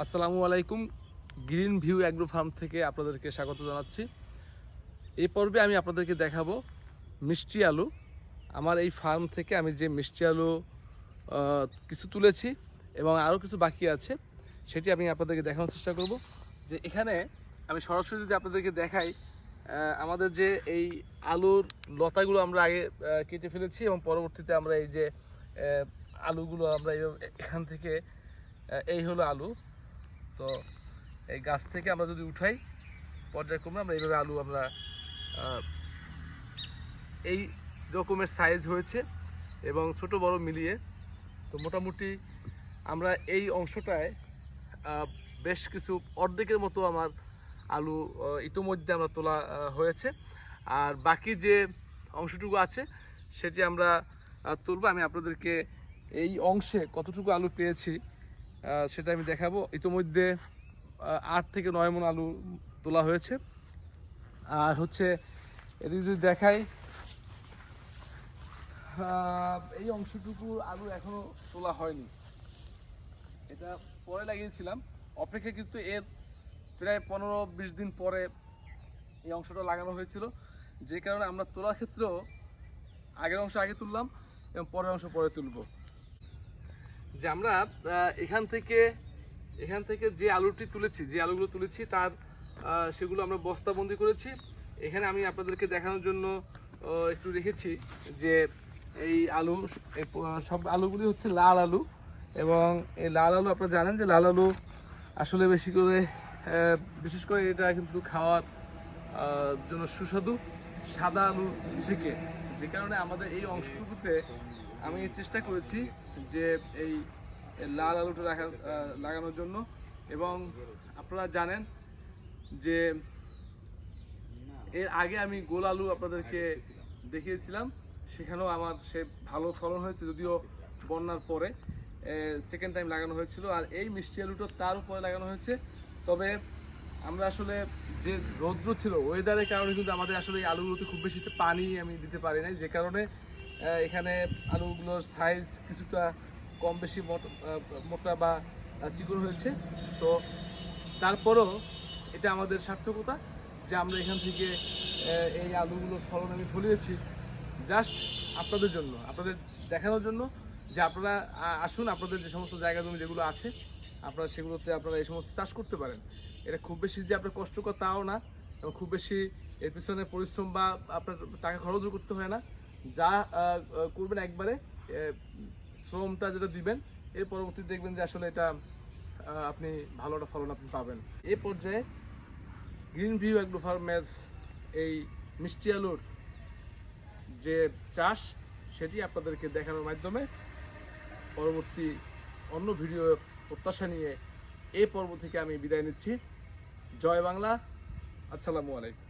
আসসালামু আলাইকুম। Green view agro farm থেকে আপনাদেরকে স্বাগত জানাচ্ছি। এই পর্বে আমি আপনাদেরকে দেখাবো মিষ্টি আলু। আমার এই ফার্ম থেকে আমি যে মিষ্টি আলু কিছু তুলেছি এবং আরও কিছু বাকি আছে, সেটি আমি আপনাদেরকে দেখানোর চেষ্টা করব। যে এখানে আমি সরাসরি যদি আপনাদেরকে দেখাই, আমাদের যে এই আলুর লতাগুলো আমরা আগে কেটে ফেলেছি এবং পরবর্তীতে আমরা এই যে আলুগুলো আমরা এখান থেকে এই হলো আলু। তো এই গাছ থেকে আমরা যদি উঠাই পর্যায়ক্রমে আমরা এইভাবে আলু আমরা এই রকমের সাইজ হয়েছে এবং ছোট বড় মিলিয়ে। তো মোটামুটি আমরা এই অংশটায় বেশ কিছু অর্ধেকের মতো আমার আলু ইতোমধ্যে আমরা তোলা হয়েছে। আর বাকি যে অংশটুকু আছে সেটি আমরা তুলব। আমি আপনাদেরকে এই অংশে কতটুকু আলু পেয়েছি সেটা আমি দেখাবো। ইতোমধ্যে 8 থেকে 9 মণ আলু তোলা হয়েছে। আর হচ্ছে এদিকে যদি দেখাই, এই অংশটুকু আলু এখনো তোলা হয়নি, এটা পরে লাগিয়েছিলাম। অপেক্ষা কিন্তু এর প্রায় 15-20 দিন পরে এই অংশটা লাগানো হয়েছিল, যে কারণে আমরা তোলার ক্ষেত্রেও আগের অংশ আগে তুললাম এবং পরের অংশ পরে তুলব। যে আমরা এখান থেকে যে আলুটি তুলেছি, যে আলুগুলো তুলেছি তার সেগুলো আমরা বস্তাবন্দি করেছি। এখানে আমি আপনাদেরকে দেখানোর জন্য একটু রেখেছি যে এই আলু, সব আলুগুলি হচ্ছে লাল আলু। এবং এই লাল আলু আপনারা জানেন যে লাল আলু আসলে বিশেষ করে এটা কিন্তু খাওয়ার জন্য সুস্বাদু সাদা আলু থেকে। যে কারণে আমাদের এই অংশটুকুতে আমি চেষ্টা করেছি যে এই লাল আলুটা লাগানোর জন্য। এবং আপনারা জানেন যে এর আগে আমি গোল আলু আপনাদেরকে দেখিয়েছিলাম, সেখানেও আমার ভালো ফলন হয়েছে, যদিও বন্যার পরে সেকেন্ড টাইম লাগানো হয়েছিল। আর এই মিষ্টি আলুটা তার উপরে লাগানো হয়েছে। তবে আমরা আসলে যে রৌদ্র ছিল, ওয়েদারের কারণে কিন্তু আমাদের আসলে এই আলুগুলোতে খুব বেশি পানি আমি দিতে পারি নাই, যে কারণে এখানে আলুগুলোর সাইজ কিছুটা কম বেশি মোটা বা চিকন হয়েছে। তো তারপরও এটা আমাদের সার্থকতা যে আমরা এখান থেকে এই আলুগুলোর ফলন আমি ফলিয়েছি জাস্ট আপনাদের জন্য, আপনাদের দেখানোর জন্য যে আপনারা আসুন, আপনাদের যে সমস্ত জায়গা জমি যেগুলো আছে আপনারা সেগুলোতে আপনারা এই সমস্ত চাষ করতে পারেন। এটা খুব বেশি যে আপনার কষ্টকর তাও না, এবং খুব বেশি এর পিছনে পরিশ্রম বা আপনার টাকা খরচও করতে হয় না। যা করবেন একবারে শ্রমটা যেটা দিবেন, এর পরবর্তীতে দেখবেন যে আসলে এটা আপনি ভালো একটা ফলন আপনি পাবেন। এই পর্যায়ে গ্রিন ভিউ অ্যাগ্রো ফার্মের এই মিষ্টি আলুর যে চাষ, সেটি আপনাদেরকে দেখানোর মাধ্যমে পরবর্তী অন্য ভিডিও প্রত্যাশা নিয়ে এই পর্ব থেকে আমি বিদায় নিচ্ছি। জয় বাংলা, আসসালামু আলাইকুম।